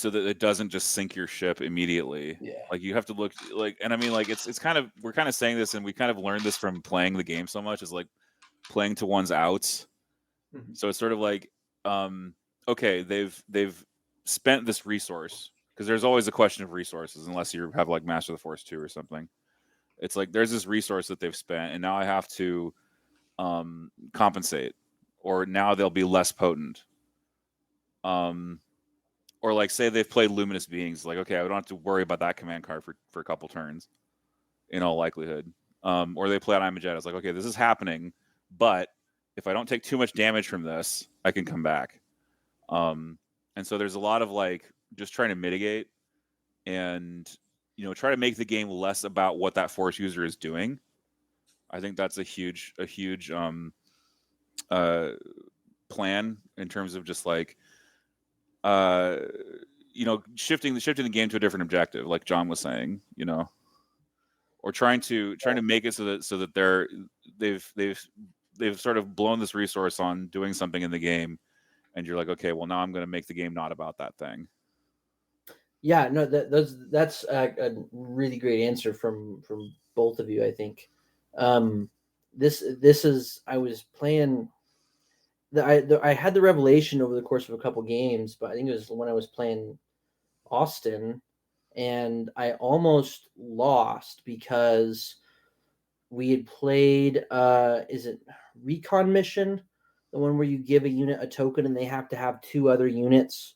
it doesn't just sink your ship immediately. Yeah. Like you have to look like, and I mean, like it's kind of, we're kind of saying this, and we kind of learned this from playing the game so much, is like playing to one's outs. Mm-hmm. So it's sort of like, okay, they've spent this resource, because there's always a question of resources unless you have like Master of the Force 2 or something. It's like there's this resource that they've spent, and now I have to compensate, or now they'll be less potent. Or like say they've played Luminous Beings, like okay, I don't have to worry about that command card for a couple turns, in all likelihood. or they play on I'm a Jet. It's like, okay, this is happening, but if I don't take too much damage from this, I can come back. And so there's a lot of like just trying to mitigate and try to make the game less about what that force user is doing. I think that's a huge plan in terms of just like shifting the game to a different objective, like John was saying, or trying to make it so that they've sort of blown this resource on doing something in the game, and you're like, okay, well now I'm going to make the game not about that thing. Yeah, no, that's a really great answer from both of you. I think this is I was playing. I had the revelation over the course of a couple games, but I think it was when I was playing Austin, and I almost lost because we had played. Is it Recon Mission, the one where you give a unit a token and they have to have 2 other units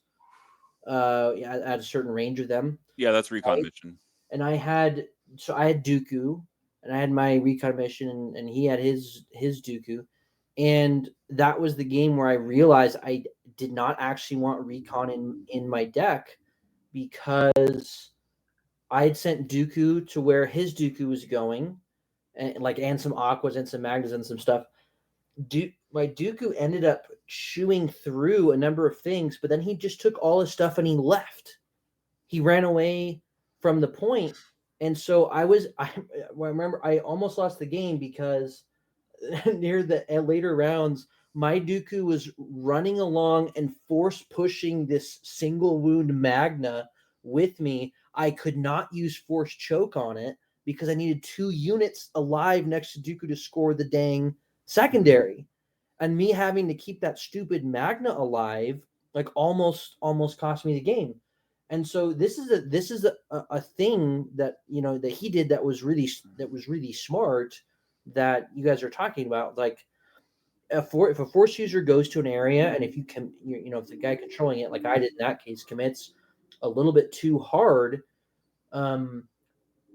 at a certain range of them? Yeah, that's Recon Mission. And I had Dooku, and I had my Recon Mission, and he had his Dooku. And that was the game where I realized I did not actually want Recon in my deck, because I had sent Dooku to where his Dooku was going, and some Aquas and some Magnas and some stuff. My Dooku ended up chewing through a number of things, but then he just took all his stuff and he left. He ran away from the point. And so I remember I almost lost the game because near the later rounds, my Dooku was running along and force pushing this single wound Magna with me. I could not use force choke on it because I needed 2 units alive next to Dooku to score the dang secondary. And me having to keep that stupid Magna alive like almost cost me the game. And so this is a thing that that he did that was really smart, that you guys are talking about. Like if a force user goes to an area, and if you can, if the guy controlling it, like I did in that case, commits a little bit too hard,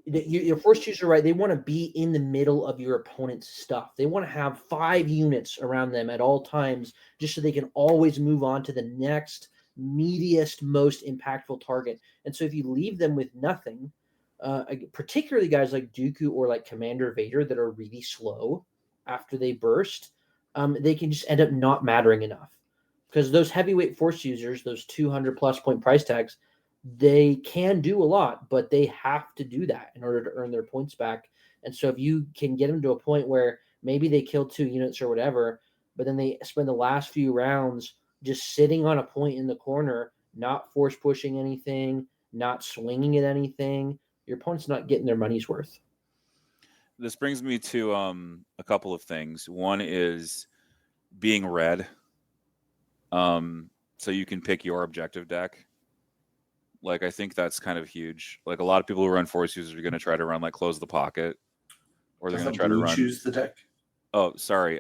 your force user, right? They want to be in the middle of your opponent's stuff. They want to have 5 units around them at all times, just so they can always move on to the next meatiest, most impactful target. And so if you leave them with nothing, particularly guys like Dooku or like Commander Vader that are really slow after they burst, they can just end up not mattering enough, because those heavyweight force users, those 200 plus point price tags, they can do a lot, but they have to do that in order to earn their points back. And so if you can get them to a point where maybe they kill 2 units or whatever, but then they spend the last few rounds just sitting on a point in the corner, not force pushing anything, not swinging at anything, your opponent's not getting their money's worth. This brings me to a couple of things. One is being red, so you can pick your objective deck. Like, I think that's kind of huge. Like, a lot of people who run force users are going to try to run like Close the Pocket, or they're going to try to run. Choose the deck. Oh, sorry.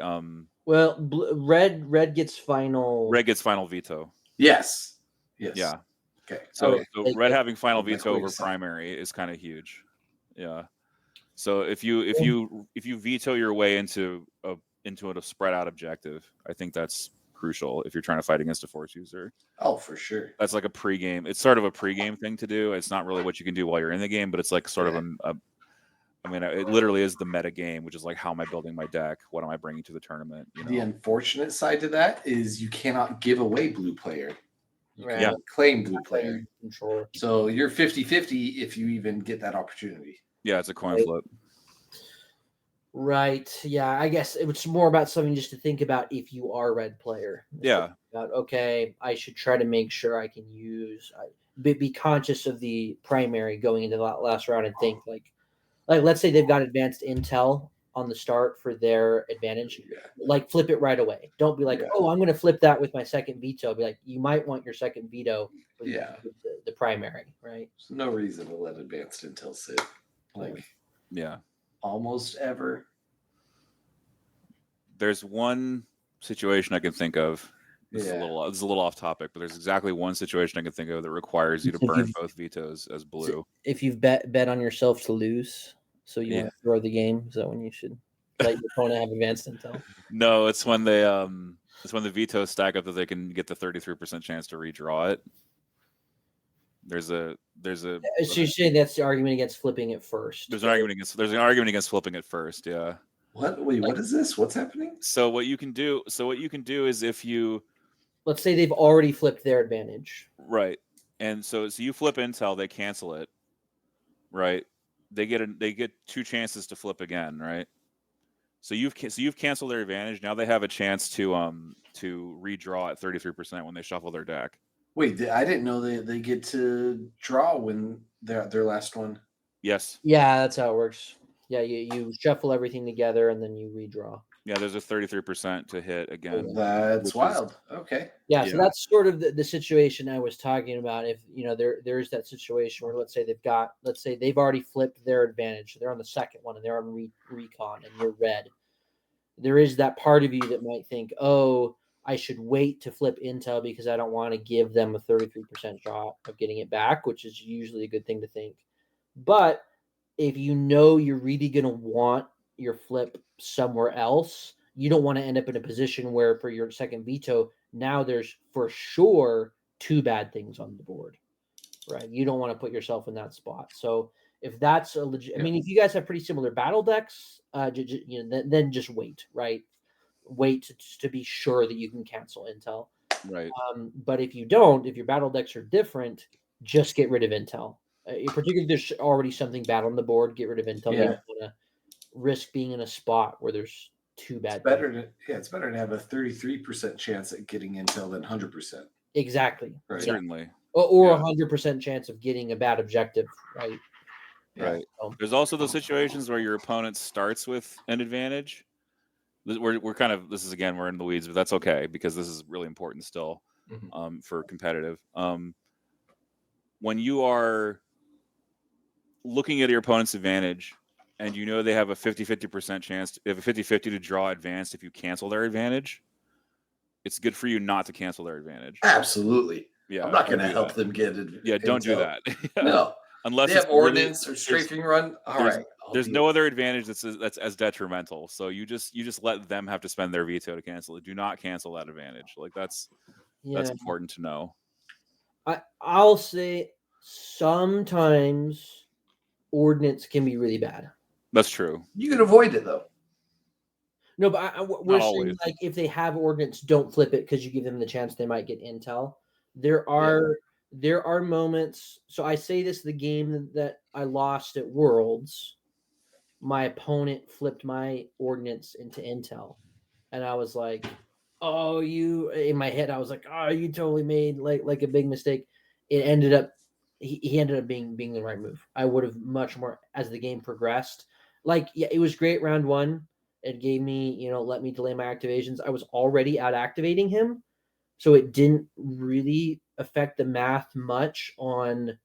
Well, red gets final. Red gets final veto. Yes. Yeah. Okay. So red having final veto over primary is kind of huge. Yeah. So if you veto your way into a spread out objective, I think that's crucial if you're trying to fight against a force user. Oh, for sure. That's like a pregame. It's sort of a pregame thing to do. It's not really what you can do while you're in the game, but it's like sort of it literally is the meta game, which is like, how am I building my deck? What am I bringing to the tournament? The unfortunate side to that is you cannot give away blue player. You Right. can claim blue player. Control. So you're 50-50 if you even get that opportunity. Yeah, it's a coin flip. Right. Yeah, I guess it's more about something just to think about if you are a red player. Yeah. Okay, I should try to make sure I can use, be conscious of the primary going into that last round, and think like let's say they've got advanced intel on the start for their advantage. Yeah. Like flip it right away. Don't be like, oh, I'm going to flip that with my second veto. Be like, you might want your second veto with the primary, right? There's no reason to let advanced intel sit. Yeah. Almost ever. There's one situation I can think of. This is a little off topic, but there's exactly one situation I can think of that requires you to burn both vetoes as blue. If you've bet on yourself to lose. So you want to throw the game? Is that when you should let your opponent have advanced intel? No, it's when they it's when the vetoes stack up that they can get the 33% chance to redraw it. There's a So you say that's the argument against flipping it first. There's an argument against flipping it first, yeah. What? Wait, what is this? What's happening? So what you can do is if you, let's say they've already flipped their advantage. Right. And so you flip intel, they cancel it. Right? They get 2 chances to flip again, right? So you've canceled their advantage. Now they have a chance to redraw at 33% when they shuffle their deck. Wait, I didn't know they get to draw when their last one. Yes. Yeah, that's how it works. Yeah, you shuffle everything together and then you redraw. Yeah, there's a 33% to hit again. That's wild. Okay. Yeah, so that's sort of the situation I was talking about. If there is that situation where let's say they've already flipped their advantage, so they're on the second one and they're on recon and you're red. There is that part of you that might think, oh, I should wait to flip intel because I don't want to give them a 33% shot of getting it back, which is usually a good thing to think. But if you know you're really going to want your flip somewhere else, you don't want to end up in a position where for your second veto, now there's for sure 2 bad things on the board, right? You don't want to put yourself in that spot. So if that's a legit, I mean, if you guys have pretty similar battle decks, then just wait, right? Wait to be sure that you can cancel intel. Right. But if you don't, if your battle decks are different, just get rid of intel. Particularly if there's already something bad on the board, get rid of intel. You don't want to risk being in a spot where there's 2 bad things. It's better to have a 33% chance at getting intel than 100%. Exactly. Right. Certainly. Or 100% chance of getting a bad objective, right? Right. There's also those situations where your opponent starts with an advantage. We're kind of, this is again, we're in the weeds, but that's okay because this is really important still for competitive. When you are looking at your opponent's advantage and you know they have a 50% chance, they have a 50-50 to draw advanced if you cancel their advantage, it's good for you not to cancel their advantage. Absolutely. Yeah. I'm not going to help them get it. Yeah, don't do that. No. Unless they have ordnance or strafing run. All right. There's no other advantage that's as detrimental. So you just let them have to spend their veto to cancel it. Do not cancel that advantage. Like that's important to know. I'll say sometimes ordnance can be really bad. That's true. You can avoid it though. No, but we're saying like if they have ordnance, don't flip it because you give them the chance they might get intel. There are moments. So I say this: the game that I lost at Worlds, my opponent flipped my ordnance into intel, and I was like, "Oh, you!" In my head, I was like, "Oh, you totally made like a big mistake." It ended up he ended up being the right move. I would have much more as the game progressed. Like, yeah, it was great round 1. It gave me, let me delay my activations. I was already out activating him, so it didn't really affect the math much on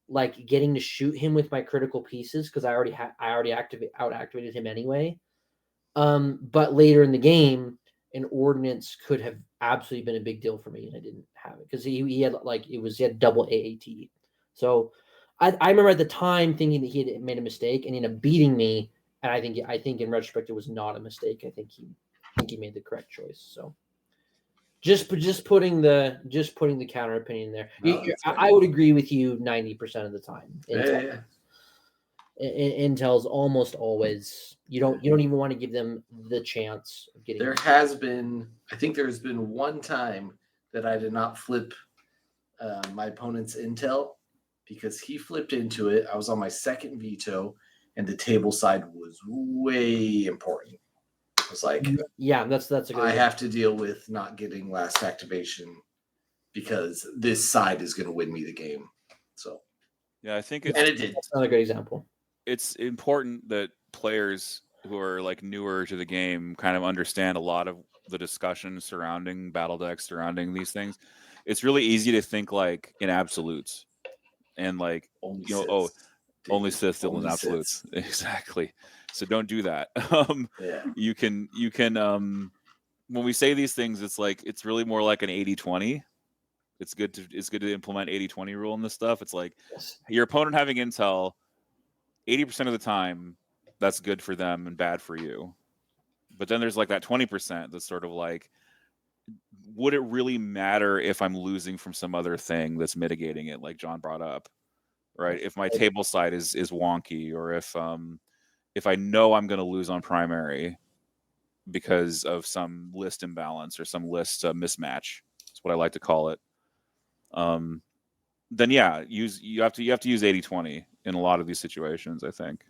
like getting to shoot him with my critical pieces because I already out activated him anyway. But later in the game, an ordnance could have absolutely been a big deal for me, and I didn't have it because he had double AAT. So I remember at the time thinking that he had made a mistake and ended up beating me. And I think in retrospect it was not a mistake. I think he made the correct choice. So just putting the counter opinion there. I would agree with you 90% of the time. Intel's almost always you don't even want to give them the chance of getting. I think there's been one time that I did not flip my opponent's intel because he flipped into it. I was on my second veto, and the table side was way important. I was like, yeah, that's a good. I have to deal with not getting last activation because this side is going to win me the game. So yeah, I think it did. That's another good example. It's important that players who are like newer to the game kind of understand a lot of the discussion surrounding battle decks, surrounding these things. It's really easy to think like in absolutes and like only Sith still in absolutes. Exactly. So don't do that. You can when we say these things, it's like it's really more like an 80-20. It's good to implement 80-20 rule in this stuff. It's like your opponent having intel, 80% of the time, that's good for them and bad for you. But then there's like that 20% that's sort of like, would it really matter if I'm losing from some other thing that's mitigating it, like John brought up, right? If my table side is wonky, or if I know I'm going to lose on primary because of some list imbalance or some list mismatch, that's what I like to call it. Then yeah, you have to use 80-20 in a lot of these situations, I think.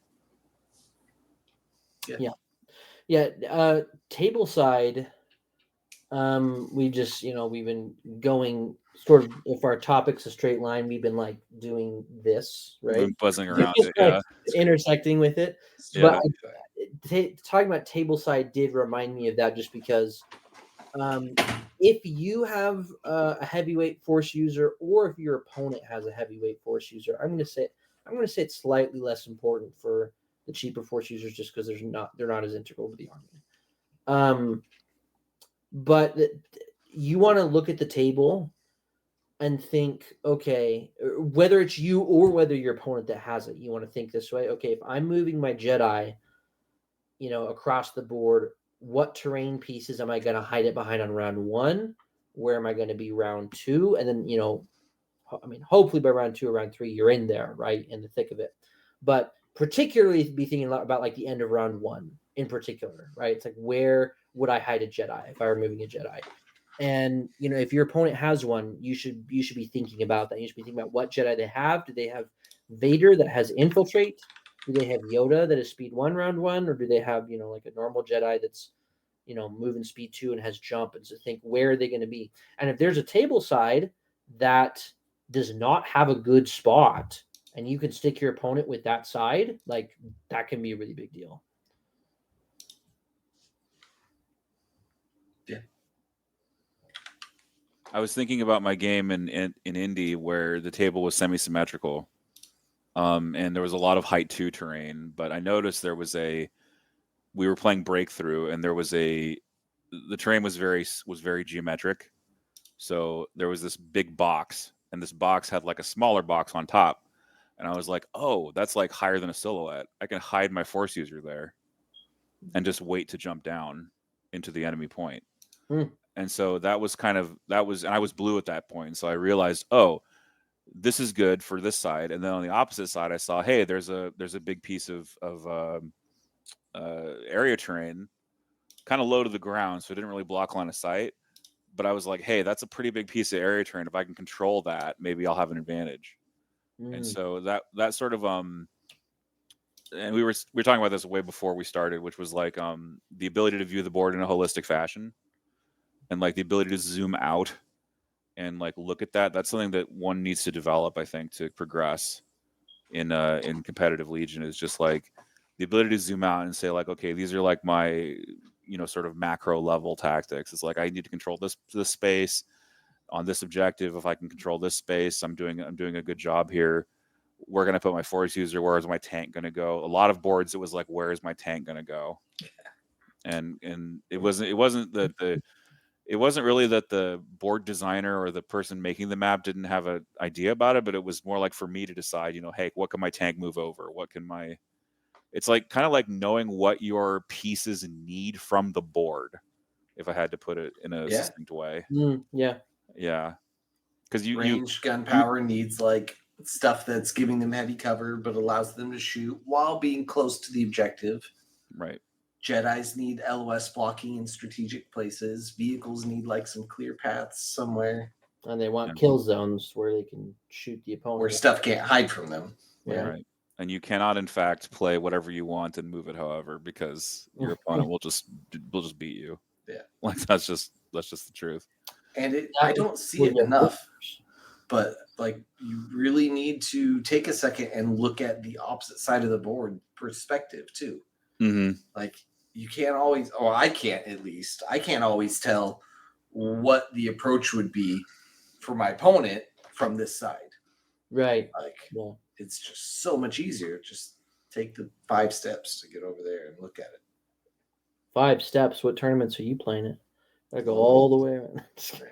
Yeah. Table side. We've been going sort of, if our topic's a straight line, we've been like doing this, right? Been buzzing around it, yeah. Intersecting with it. Yeah. But talking about table side did remind me of that, just because if you have a heavyweight force user, or if your opponent has a heavyweight force user, I'm going to say it's slightly less important for the cheaper force users, just because they're not as integral to the army. But you want to look at the table and think, okay, whether it's you or whether your opponent that has it, you want to think this way. Okay, if I'm moving my Jedi, across the board, what terrain pieces am I going to hide it behind on round 1? Where am I going to be round 2? And then, hopefully by round 2 or round 3, you're in there, right, in the thick of it. But particularly be thinking about like the end of round 1 in particular, right? It's like, where would I hide a Jedi if I were moving a Jedi? And if your opponent has one, you should be thinking about that. You should be thinking about what Jedi they have. Do they have Vader that has infiltrate? Do they have Yoda that is speed 1 round 1, or do they have like a normal Jedi that's moving speed 2 and has jump? And so think, where are they going to be? And if there's a table side that does not have a good spot, and you can stick your opponent with that side, like, that can be a really big deal. Yeah. I was thinking about my game in Indy where the table was semi-symmetrical, and there was a lot of height 2 terrain. But I noticed we were playing breakthrough, and the terrain was very geometric. So there was this big box, and this box had like a smaller box on top. And I was like, oh, that's like higher than a silhouette. I can hide my force user there and just wait to jump down into the enemy point. And so and I was blue at that point. So I realized, oh, this is good for this side. And then on the opposite side, I saw, hey, there's a big piece of area terrain, kind of low to the ground, so it didn't really block line of sight. But I was like, hey, that's a pretty big piece of area terrain. If I can control that, maybe I'll have an advantage. And so that sort of and we were talking about this way before we started, which was like the ability to view the board in a holistic fashion, and like the ability to zoom out and like look at that. That's something that one needs to develop, I think, to progress in competitive Legion, is just like the ability to zoom out and say like, okay, these are like my sort of macro level tactics. It's like, I need to control this space on this objective. If I can control this space, I'm doing a good job here. Where can I put my force user? Where is my tank going to go? A lot of boards, it was like, where is my tank going to go? And it wasn't really that the board designer or the person making the map didn't have an idea about it, but it was more like for me to decide, hey, what can my tank move over? It's like kind of like knowing what your pieces need from the board, if I had to put it in a succinct way. Yeah. Because range gunpowder needs like stuff that's giving them heavy cover but allows them to shoot while being close to the objective. Right. Jedis need LOS blocking in strategic places. Vehicles need like some clear paths somewhere. And they want kill zones where they can shoot the opponent. Where stuff can't hide from them. Yeah. Right. And you cannot, in fact, play whatever you want and move it however, because your opponent will just beat you. Yeah. Like that's just the truth. And I don't see it enough, but like you really need to take a second and look at the opposite side of the board perspective too. Mm-hmm. Like you can't always, or I can't at least, I can't always tell what the approach would be for my opponent from this side. Right. Like it's just so much easier. Just take the 5 steps to get over there and look at it. 5 steps. What tournaments are you playing it? I go all the way around.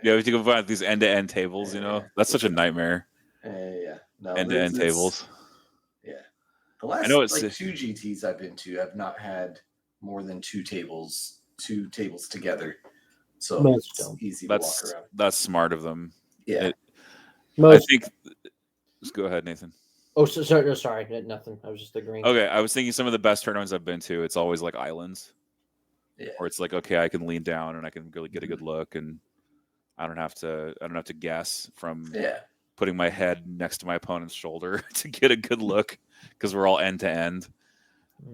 Yeah, we have to go find these end-to-end tables. That's such a nightmare. Yeah. No, end-to-end tables. Yeah. The last I know it's like 2 GTs I've been to have not had more than 2 tables together. So Most it's don't. easy to walk around. That's smart of them. Yeah. I think. Just go ahead, Nathan. Oh, sorry, nothing. I was just agreeing. Okay, I was thinking some of the best tournaments I've been to, it's always like islands. Yeah. Or it's like, okay, I can lean down and I can really get a good look, and I don't have to guess from putting my head next to my opponent's shoulder to get a good look, because we're all end to end.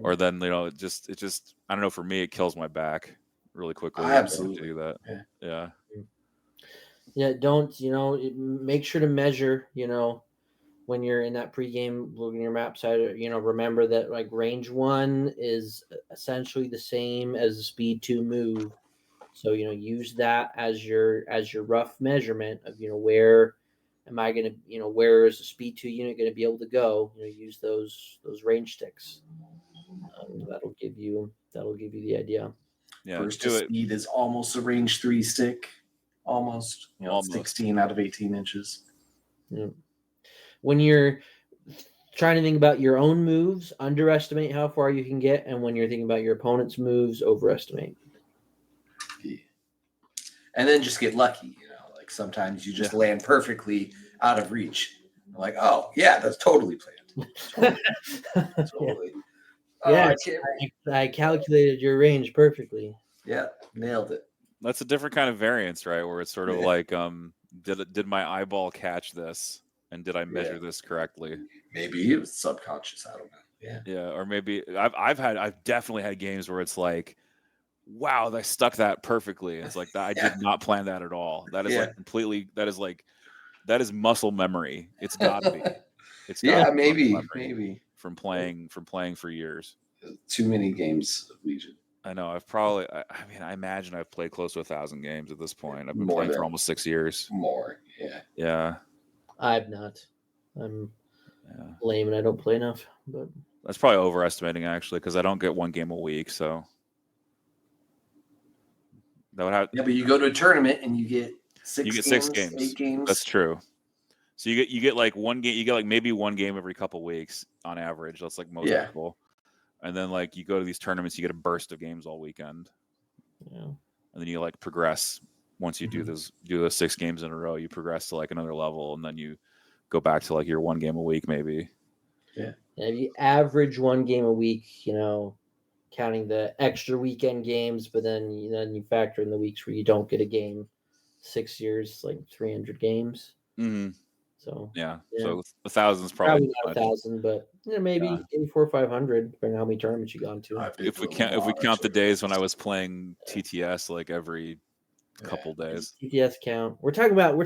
Or then it just I don't know, for me it kills my back really quickly. Absolutely to do that. Yeah, don't make sure to measure, when you're in that pregame looking at your map side, remember that like range 1 is essentially the same as the speed 2 move. So, use that as your rough measurement of, where am I going to, where is the speed 2 unit going to be able to go? Use those range sticks. That'll give you the idea. Yeah, burst to speed is almost a range 3 stick. Almost. Almost. 16 out of 18 inches. Yeah. When you're trying to think about your own moves, underestimate how far you can get, and when you're thinking about your opponent's moves, overestimate. Yeah. And then just get lucky, like sometimes you just land perfectly out of reach. Like, oh yeah, that's totally planned. Totally. Yeah, I calculated your range perfectly. Yeah, nailed it. That's a different kind of variance, right? Where it's sort of like, did my eyeball catch this, and did I measure this correctly? Maybe it was subconscious. I don't know. Yeah, or maybe I've definitely had games where it's like, wow, I stuck that perfectly. It's like that I did not plan that at all. That is like completely. That is muscle memory. It's got to be. It's got maybe from playing for years. Too many games of Legion. I know. I imagine I've played close to 1,000 games at this point. I've been playing for almost 6 years. More, yeah. Yeah. I've not. I'm lame and I don't play enough. But that's probably overestimating, actually, because I don't get one game a week. So that would have. Yeah, but you go to a tournament and you get 6 games. 8 games. That's true. So you get like one game. You get like maybe one game every couple weeks on average. That's like most people. And then like you go to these tournaments, you get a burst of games all weekend. Yeah. And then you like progress. Once you do those 6 games in a row, you progress to like another level, and then you go back to like your 1 game a week, maybe. Yeah. If you average 1 game a week, counting the extra weekend games, but then you factor in the weeks where you don't get a game. 6 years, like 300 games. Mm-hmm. So so 1,000 is probably not 1,000, but maybe 400 or 500, depending on how many tournaments you gone to. If we count the days when I was playing TTS like every couple days. TTS count. We're talking about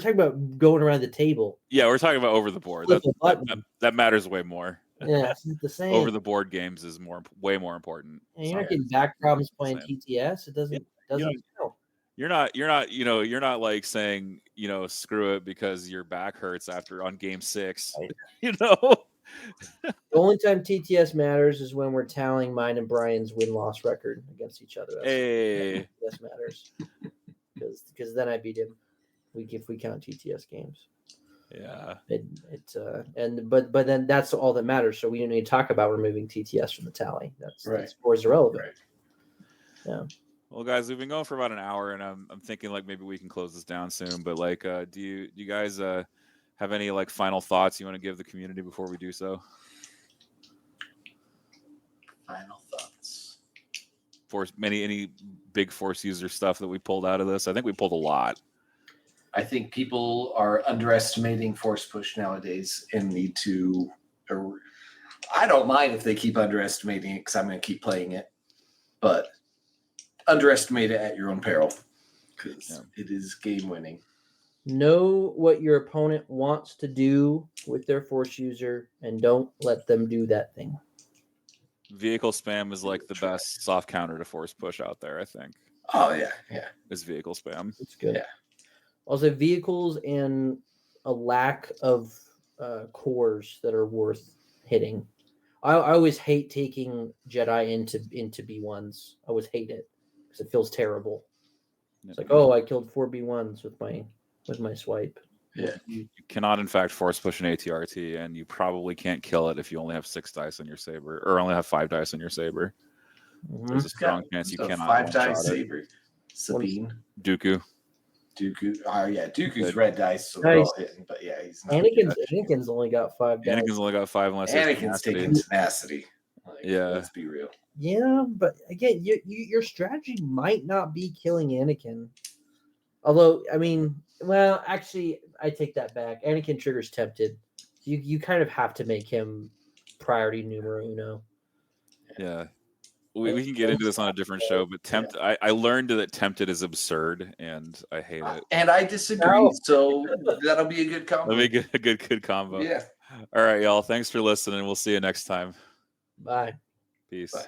going around the table. Yeah, we're talking about over the board. That matters way more. Yeah, it's the same. Over the board games is way more important. And you're not getting back problems playing TTS. It doesn't count. You're not like saying, screw it because your back hurts on game 6. Right. The only time TTS matters is when we're tallying mine and Brian's win-loss record against each other. TTS matters because then I beat him. If we count TTS games. Yeah. But then that's all that matters. So we don't need to talk about removing TTS from the tally. That score is irrelevant. Right. Yeah. Well, guys, we've been going for about an hour, and I'm thinking like maybe we can close this down soon. But like, do you guys have any like final thoughts you want to give the community before we do so? Final thoughts. Any big Force user stuff that we pulled out of this? I think we pulled a lot. I think people are underestimating Force Push nowadays and need to. I don't mind if they keep underestimating it because I'm going to keep playing it, but underestimate it at your own peril because it is game winning. Know what your opponent wants to do with their Force user and don't let them do that thing. Vehicle spam is like the best soft counter to Force Push out there, I think. Oh, yeah. Is vehicle spam. It's good. Yeah. Also, vehicles and a lack of cores that are worth hitting. I always hate taking Jedi into B1s. I always hate it because it feels terrible. It's like, I killed 4 B1s with my swipe. Yeah. You cannot, in fact, force push an ATRT, and you probably can't kill it if you only have 6 dice on your saber, or only have 5 dice on your saber. There's a strong chance you cannot 5 die one-shot it. saber. Sabine. Dooku. Yeah, Dooku's red dice, so they're all hitting, but yeah, he's not. Anakin's only got 5 dice. Anakin's only got 5 unless Anakin's taking tenacity. Let's be real. Yeah, but again, your strategy might not be killing Anakin. Although, I mean, well, actually, I take that back. Anakin triggers tempted. You kind of have to make him priority numero uno. Yeah. We can get into this on a different show, but I learned that tempted is absurd, and I hate it. And I disagree, so that'll be a good combo. That'll be a good combo. Yeah. All right, y'all. Thanks for listening. We'll see you next time. Bye. Peace. Bye.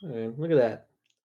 Look at that.